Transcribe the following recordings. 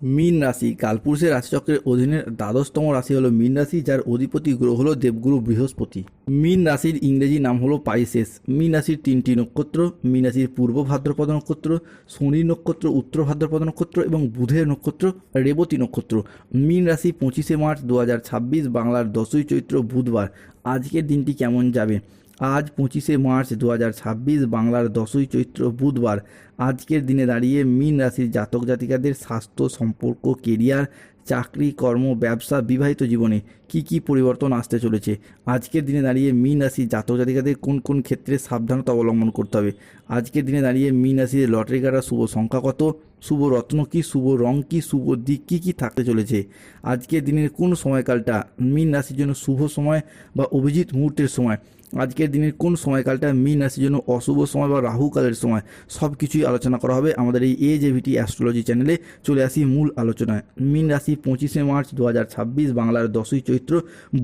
মীন রাশি কালপুরুষের রাশিচক্রের অধীনে দ্বাদশতম রাশি হলো মীন রাশি, যার অধিপতি গ্রহ হলো দেবগুরু বৃহস্পতি। মীন রাশির ইংরেজি নাম হলো পাইসেস। মীন রাশির তিনটি নক্ষত্র: মীন রাশির পূর্ব ভাদ্রপদ নক্ষত্র, শনি নক্ষত্র উত্তর ভাদ্রপদ নক্ষত্র এবং বুধের নক্ষত্র রেবতী নক্ষত্র। মীন রাশি 25শে মার্চ 2026 বাংলার 10ই চৈত্র বুধবার। আজকের দিনটি কেমন যাবে? আজ 25শে মার্চ 2026 বাংলার 10ই চৈত্র বুধবার। আজকের দিনে দাঁড়িয়ে মীন রাশির জাতক জাতিকাদের স্বাস্থ্য, সম্পর্ক, কেরিয়ার, চাকরি, কর্ম, ব্যবসা, বিবাহিত জীবনে কি কি পরিবর্তন আসতে চলেছে? আজকের দিনে দাঁড়িয়ে মীন রাশির জাতক জাতিকাদের কোন কোন ক্ষেত্রে সাবধানতা অবলম্বন করতে হবে? আজকের দিনে দাঁড়িয়ে মীন রাশির লটারি কাটার শুভ সংখ্যা কত? শুভ রত্ন কী? শুভ রং কী? শুভ দিক কী কী থাকতে চলেছে? আজকের দিনের কোন সময়কালটা মীন রাশির জন্য শুভ সময় বা অভিজিৎ মুহূর্তের সময়? আজকের দিনের কোন সময়কালটা মীন রাশির জন্য অশুভ সময় বা রাহুকালের সময়? সব কিছুই আলোচনা করা হবে আমাদের এই AJVT অ্যাস্ট্রোলজি চ্যানেলে। চলে আসি মূল আলোচনায়। মীন রাশি 25শে মার্চ 2026 বাংলার 10ই চৈত্র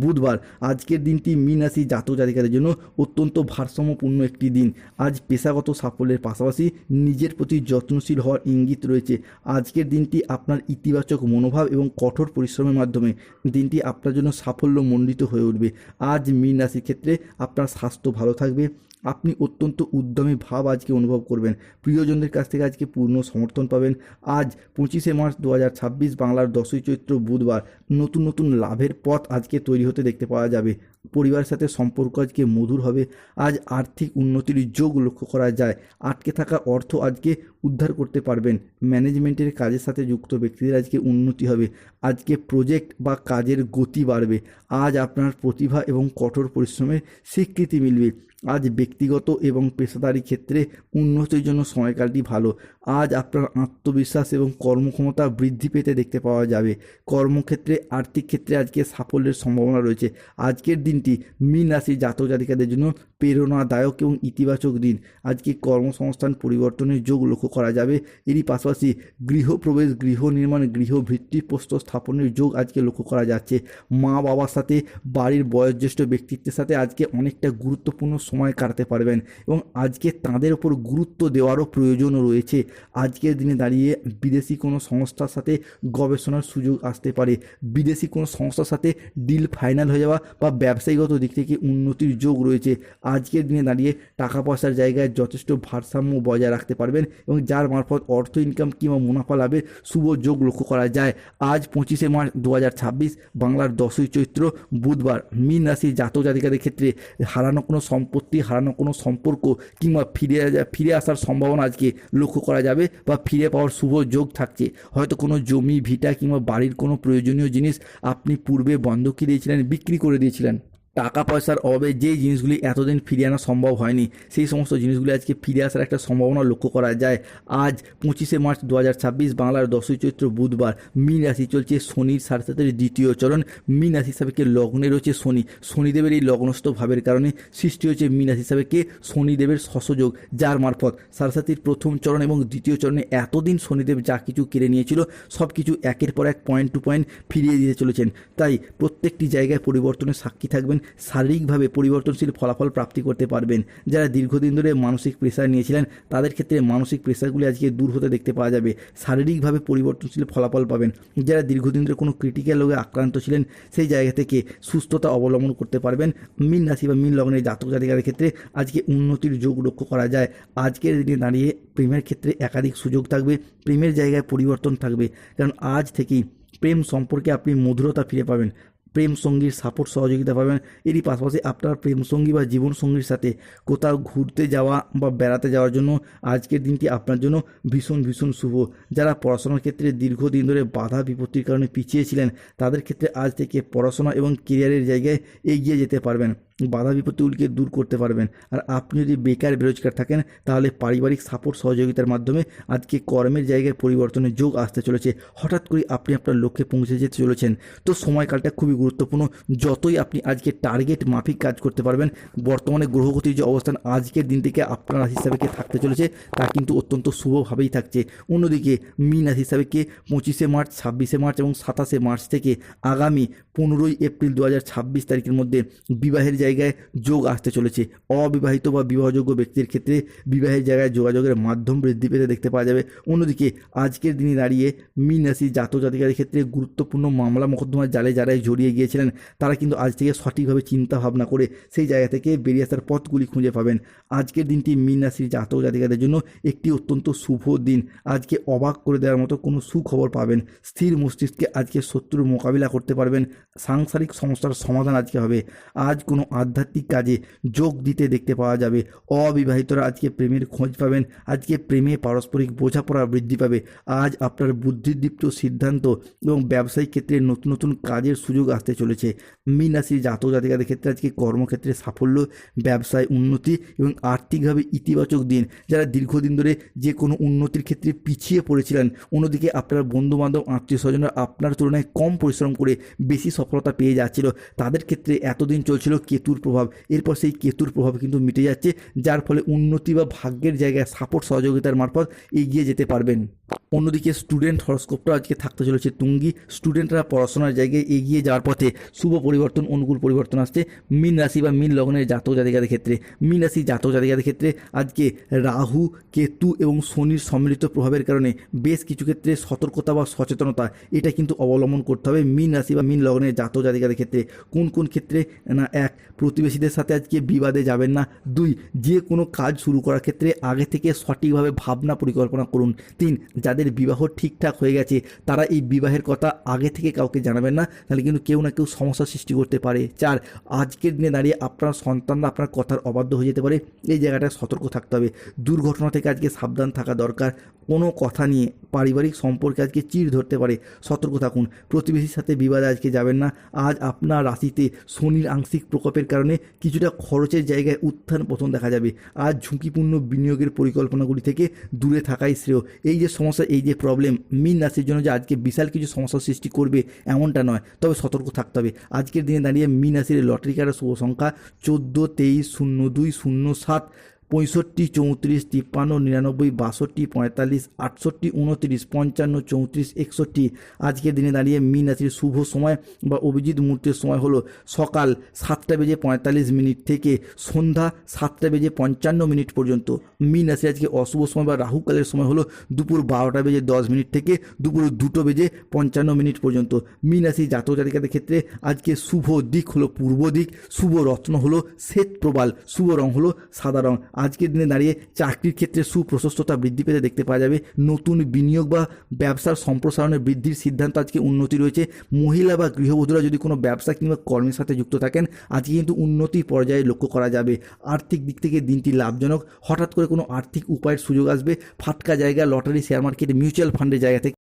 বুধবার। আজকের দিনটি মীন রাশি জাতক জাতিকাদের জন্য অত্যন্ত ভারসাম্যপূর্ণ একটি দিন। আজ পেশাগত সাফল্যের পাশাপাশি নিজের প্রতি যত্নশীল হওয়ার ইঙ্গিত রয়েছে। আজকের দিনটি আপনার ইতিবাচক মনোভাব এবং কঠোর পরিশ্রমের মাধ্যমে দিনটি আপনার জন্য সাফল্যমণ্ডিত হয়ে উঠবে। আজ মীন রাশির ক্ষেত্রে আপনার স্বাস্থ্য ভালো থাকবে। আপনি অত্যন্ত উদ্যমী ভাব আজকে অনুভব করবেন। প্রিয়জনদের কাছ থেকে আজকে পূর্ণ সমর্থন পাবেন। আজ 25শে মার্চ 2026 বাংলার 10ই চৈত্র বুধবার। নতুন নতুন লাভের পথ আজকে তৈরি হতে দেখতে পাওয়া যাবে। পরিবারের সাথে সম্পর্ক আজকে মধুর হবে। আজ আর্থিক উন্নতির যোগ লক্ষ্য করা যায়। আটকে থাকা অর্থ আজকে উদ্ধার করতে পারবেন। ম্যানেজমেন্টের কাজের সাথে যুক্ত ব্যক্তিদের আজকে উন্নতি হবে। আজকে প্রজেক্ট বা কাজের গতি বাড়বে। আজ আপনার প্রতিভা এবং কঠোর পরিশ্রমের স্বীকৃতি মিলবে। আজ ব্যক্তিগত এবং পেশাদারি ক্ষেত্রে উন্নতির জন্য সময়কালটি ভালো। আজ আপনার আত্মবিশ্বাস এবং কর্মক্ষমতা বৃদ্ধি পেতে দেখতে পাওয়া যাবে। কর্মক্ষেত্রে, আর্থিক ক্ষেত্রে আজকে সাফল্যের সম্ভাবনা রয়েছে। আজকের দিনটি মীন রাশির জাতক জাতিকাদের জন্য প্রেরণাদায়ক এবং ইতিবাচক দিন। আজকে কর্মসংস্থান পরিবর্তনের যোগ লক্ষ্য করা যাবে। এরই পাশাপাশি গৃহপ্রবেশ, গৃহ নির্মাণ, গৃহ ভিত্তিপ্রস্তর স্থাপনের যোগ আজকে লক্ষ্য করা যাচ্ছে। মা বাবার সাথে, বাড়ির বয়োজ্যেষ্ঠ ব্যক্তিত্বের সাথে আজকে অনেকটা গুরুত্বপূর্ণ সময় কাটাতে পারবেন এবং আজকে তাদের ওপর গুরুত্ব দেওয়ারও প্রয়োজনও রয়েছে। আজকের দিনে দাঁড়িয়ে বিদেশি কোনো সংস্থার সাথে গবেষণার সুযোগ আসতে পারে। বিদেশি কোনো সংস্থার সাথে ডিল ফাইনাল হয়ে যাওয়া বা ব্যবসায়িকগত দিক থেকে উন্নতির যোগ রয়েছে। আজকের দিনে দাঁড়িয়ে টাকা পয়সার জায়গায় যথেষ্ট ভারসাম্য বজায় রাখতে পারবেন এবং যার মারফত অর্থ ইনকাম কিংবা মুনাফা লাভের শুভ যোগ লক্ষ্য করা যায়। আজ 25শে মার্চ 2026 বাংলার 10ই চৈত্র বুধবার। মীন রাশির জাতক জাতিকাদের ক্ষেত্রে হারানো কোনো সম্পত্তি, হারানো কোনো সম্পর্ক কিংবা ফিরে আসার সম্ভাবনা আজকে লক্ষ্য করা যাবে বা ফিরে পাওয়ার শুভ যোগ থাকছে। হয়তো কোনো জমি, ভিটা কিংবা বাড়ির কোনো প্রয়োজনীয় জিনিস আপনি পূর্বে বন্ধকি দিয়েছিলেন, বিক্রি করে দিয়েছিলেন। টাকা পয়সার অভাবে যে জিনিসগুলি এতদিন ফিরিয়ে আনা সম্ভব হয়নি, সেই সমস্ত জিনিসগুলি আজকে ফিরে আসার একটা সম্ভাবনা লক্ষ্য করা যায়। আজ 25শে মার্চ 2026 বাংলার 10ই চৈত্র বুধবার। মীন রাশি চলছে শনির সাড়ে দ্বিতীয় চরণ। মীন রাশি সাপেক্ষে লগ্নে রয়েছে শনি। শনিদেবের এই লগ্নস্থ ভাবের কারণে সৃষ্টি হয়েছে মীন রাশি সাপেক্ষে শনিদেবের শশযোগ, যার মারফত সাড়ে প্রথম চরণ এবং দ্বিতীয় চরণে এতদিন শনিদেব যা কিছু কেড়ে নিয়েছিল সব কিছু একের পর এক পয়েন্ট টু পয়েন্ট ফিরিয়ে দিতে চলেছেন। তাই প্রত্যেকটি জায়গায় পরিবর্তনের সাক্ষী থাকবেন। শারীরিকভাবে পরিবর্তনশীল ফলাফল প্রাপ্তি করতে পারবেন। যারা দীর্ঘদিন ধরে মানসিক প্রেশার নিয়েছিলেন তাদের ক্ষেত্রে মানসিক প্রেশারগুলি আজকে দূর হতে দেখতে পাওয়া যাবে। শারীরিকভাবে পরিবর্তনশীল ফলাফল পাবেন। যারা দীর্ঘদিন ধরে কোনো ক্রিটিক্যাল রোগে আক্রান্ত ছিলেন সেই জায়গা থেকে সুস্থতা অবলম্বন করতে পারবেন। মীন রাশি বা মীন লগ্নের জাতক জাতিকাদের ক্ষেত্রে আজকে উন্নতির যোগ লক্ষ্য করা যায়। আজকের দিনে দাঁড়িয়ে প্রেমের ক্ষেত্রে একাধিক সুযোগ থাকবে। প্রেমের জায়গায় পরিবর্তন থাকবে, কারণ আজ থেকেই প্রেম সম্পর্কে আপনি মধুরতা ফিরে পাবেন। প্রেম সঙ্গীর সাপোর্ট সহযোগিতা পাবেন। এরই পাশাপাশি আপনার প্রেম সঙ্গী বা জীবন সঙ্গীর সাথে কোথাও ঘুরতে যাওয়া বা বেড়াতে যাওয়ার জন্য আজকের দিনটি আপনার জন্য ভীষণ ভীষণ শুভ। যারা পড়াশোনার ক্ষেত্রে দীর্ঘদিন ধরে বাধা বিপত্তির কারণে পিছিয়ে ছিলেন তাদের ক্ষেত্রে আজ থেকে পড়াশোনা এবং কেরিয়ারের জায়গায় এগিয়ে যেতে পারবেন। বাধা বিপত্তিগুলিকে দূর করতে পারবেন। আর আপনি যদি বেকার বেরোজগার থাকেন তাহলে পারিবারিক সাপোর্ট সহযোগিতার মাধ্যমে আজকে কর্মের জায়গায় পরিবর্তনের যোগ আসতে চলেছে। হঠাৎ করে আপনি আপনার লক্ষ্যে পৌঁছে যেতে চলেছেন। তো সময়কালটা খুবই গুরুত্বপূর্ণ। যতই আপনি আজকে টার্গেট মাফিক কাজ করতে পারবেন, বর্তমানে গ্রহগতির যে অবস্থান আজকের দিন থেকে আপনার রাশি হিসাবে থাকতে চলেছে তা কিন্তু অত্যন্ত শুভভাবেই থাকছে। অন্যদিকে মীন রাশি হিসাবে 25শে মার্চ, 26শে মার্চ এবং 27শে মার্চ থেকে আগামী 15ই এপ্রিল 2026 তারিখের মধ্যে বিবাহের জায়গায় যোগ আসতে চলেছে। অবিবাহিত বা বিবাহযোগ্য ব্যক্তির ক্ষেত্রে বিবাহের জায়গায় যোগাযোগের মাধ্যম বৃদ্ধি পেতে দেখতে পাওয়া যাবে। অন্যদিকে আজকের দিনে দাঁড়িয়ে মীন রাশি জাতক জাতিকাদের ক্ষেত্রে গুরুত্বপূর্ণ মামলা মোকদ্দমার জালে যারাই জড়িয়ে গিয়েছিলেন তারা কিন্তু আজ থেকে সঠিকভাবে চিন্তা ভাবনা করে সেই জায়গা থেকে বেরিয়ে আসার পথগুলি খুঁজে পাবেন। আজকের দিনটি মীন রাশির জাতক জাতিকাদের জন্য একটি অত্যন্ত শুভ দিন। আজকে অবাক করে দেওয়ার মতো কোনো সুখবর পাবেন। স্থির মস্তিষ্কে আজকে শত্রুর মোকাবিলা করতে পারবেন। সাংসারিক সমস্যার সমাধান আজকে হবে। আজ কোনো আধ্যাত্মিক কাজে যোগ দিতে দেখতে পাওয়া যাবে। অবিবাহিতরা আজকে প্রেমের খোঁজ পাবেন। আজকে প্রেমে পারস্পরিক বোঝাপড়া বৃদ্ধি পাবে। আজ আপনার বুদ্ধিদীপ্ত সিদ্ধান্ত এবং ব্যবসায়িক ক্ষেত্রে নতুন নতুন কাজের সুযোগ আসতে চলেছে। মীন রাশির জাতক জাতিকাদের ক্ষেত্রে আজকে কর্মক্ষেত্রে সাফল্য, ব্যবসায় উন্নতি এবং আর্থিকভাবে ইতিবাচক দিন। যারা দীর্ঘদিন ধরে যে কোনো উন্নতির ক্ষেত্রে পিছিয়ে পড়েছিলেন, অন্যদিকে আপনার বন্ধুবান্ধব আত্মীয় স্বজনরা আপনার তুলনায় কম পরিশ্রম করে বেশি সফলতা পেয়ে যাচ্ছিল, তাদের ক্ষেত্রে এতদিন চলছিল কেতুর প্রভাব, এরপর সেই কেতুর প্রভাব কিন্তু মিটে যাচ্ছে, যার ফলে উন্নতি বা ভাগ্যের জায়গায় সাপোর্ট সহযোগিতার মারফত এগিয়ে যেতে পারবেন। অন্যদিকে স্টুডেন্ট হরস্কোপটা আজকে থাকতে চলেছে তুঙ্গি। স্টুডেন্টরা পড়াশোনার জায়গায় এগিয়ে যাওয়ার পথে শুভ পরিবর্তন, অনুকূল পরিবর্তন আসছে মীন রাশি বা মীন লগ্নের জাতক জাতিকাদের ক্ষেত্রে। মীন রাশি জাতক জাতিকাদের ক্ষেত্রে আজকে রাহু, কেতু এবং শনির সম্মিলিত প্রভাবের কারণে বেশ কিছু ক্ষেত্রে সতর্কতা বা সচেতনতা এটা কিন্তু অবলম্বন করতে হবে মীন রাশি বা মীন লগ্নের জাতক জাতিকাদের ক্ষেত্রে। কোন কোন ক্ষেত্রে না, 1, প্রতিবেশীদের সাথে আজকে বিবাদে যাবেন না। 2, যে কোনো কাজ শুরু করার ক্ষেত্রে আগে থেকে সঠিকভাবে ভাবনা পরিকল্পনা করুন। 3, যাদের বিবাহ ঠিকঠাক হয়ে গেছে তারা এই বিবাহের কথা আগে থেকে কাউকে জানাবেন না, তাহলে কিন্তু কেউ না কেউ সমস্যার সৃষ্টি করতে পারে। 4, আজকের দিনে দাঁড়িয়ে আপনার সন্তানরা আপনার কথার অবাধ্য হয়ে যেতে পারে, এই জায়গাটায় সতর্ক থাকতে হবে। দুর্ঘটনা থেকে আজকে সাবধান থাকা দরকার। কোনো কথা নিয়ে পারিবারিক সম্পর্কে আজকে চিড় ধরতে পারে, সতর্ক থাকুন। প্রতিবেশীর সাথে বিবাদে আজকে যাবেন না। আজ আপনার রাশিতে শনির আংশিক প্রকোপের কারণে কিছুটা খরচের জায়গায় উত্থান পতন দেখা যাবে। আজ ঝুঁকিপূর্ণ বিনিয়োগের পরিকল্পনাগুলি থেকে দূরে থাকাই শ্রেয়। এই যে সমস্যা, এই যে প্রবলেম, মীন রাশির জন্য যে আজকে বিশাল কিছু সমস্যার সৃষ্টি করবে এমনটা নয়, তবে সতর্ক থাকতে হবে। আজকের দিনে দাঁড়িয়ে মীন রাশির লটারি কাটার শুভ সংখ্যা 14, 23, 02, 07, 65, 34, 53, 99, 62, 45, 68, 29, 55, 34, 61। আজকের দিনে দাঁড়িয়ে মীন রাশির শুভ সময় বা অভিজিৎ মুহূর্তের সময় হলো সকাল 7:45 থেকে সন্ধ্যা 7:55 পর্যন্ত। মীন রাশি আজকে অশুভ সময় বা রাহুকালের সময় হলো দুপুর 12:10 থেকে দুপুর 2:55 পর্যন্ত। মীন রাশি জাতক জাতিকাদের ক্ষেত্রে আজকে শুভ দিক হলো পূর্ব দিক, শুভ রত্ন হলো শ্বেত প্রবাল, শুভ রং হলো সাদা রং। আজকের দিনে দাঁড়িয়ে চাকরির ক্ষেত্রে সুপ্রশস্ততা বৃদ্ধি পেতে দেখতে পাওয়া যাবে। নতুন বিনিয়োগ বা ব্যবসার সম্প্রসারণের বৃদ্ধির সিদ্ধান্ত আজকে উন্নতি রয়েছে। মহিলা বা গৃহবধূরা যদি কোনো ব্যবসা কিংবা কর্মের সাথে যুক্ত থাকেন আজকে কিন্তু উন্নতি পর্যায়ে লক্ষ্য করা যাবে। আর্থিক দিক থেকে দিনটি লাভজনক। হঠাৎ করে কোনো আর্থিক উপায়ের সুযোগ আসবে। ফাটকা জায়গা, লটারি, শেয়ার মার্কেট, মিউচুয়াল ফান্ডের জায়গা থেকে